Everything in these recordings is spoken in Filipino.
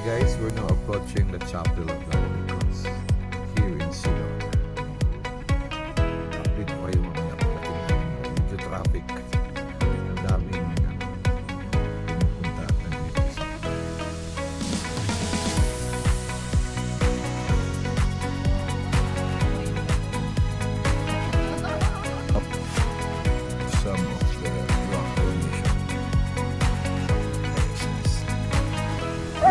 guys, we're now approaching the Chapel of the Holy Cross here in Sidon. Update ko kayo mamaya pagdating namin. Medyo traffic. Ang daming pinupunta at nandito sa up some of the rock formation.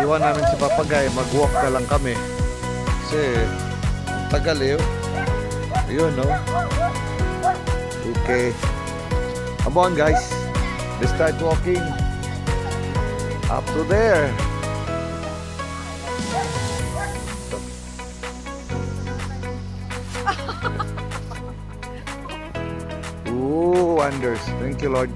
Iwan namin si Papagay, mag-walk na lang kami. Kasi, tagal eh. Ayun, no? Okay. Come on, guys. Let's start walking. Up to there. Ooh, wonders. Thank you, Lord.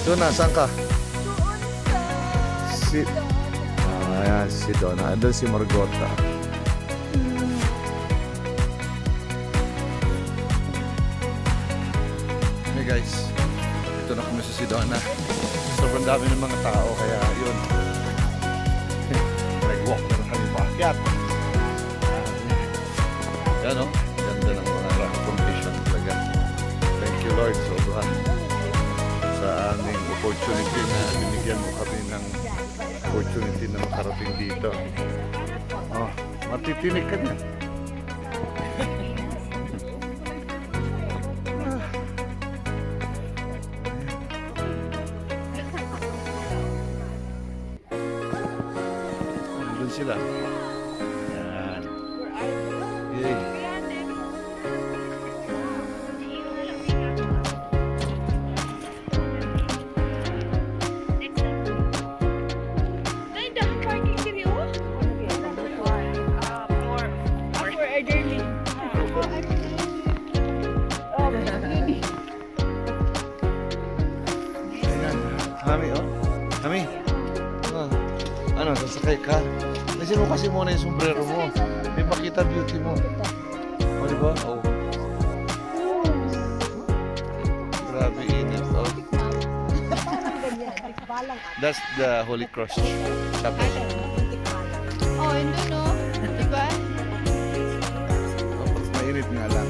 So, nasaan ka? Si... ayan, si Donna. Andun si Margota. Hey guys, dito na kami sa Sidona. Sobrang dami ng mga tao, kaya yun. Nag-walk na kami paakyat. Yan o, ganda ng mga rock formation talaga. Thank you Lord, sobrang sa aming opportunity na binigyan mo kami ng opportunity na makarating dito. Oh, matitinig ka na. Nandun sila. Ayan. Yay. Mami, oh. Mami. Ano, sasakay ka? Nasin mo kasi muna yung sombrero mo. May makita beauty mo. O, diba? Oh. Grabe init, oh. That's the Holy Cross Chapel. Oh, yun no? Diba? Tapos mainit nga lang.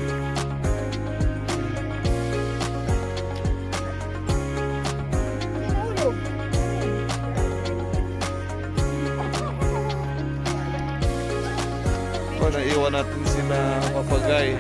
Naiwan natin sila Papagay.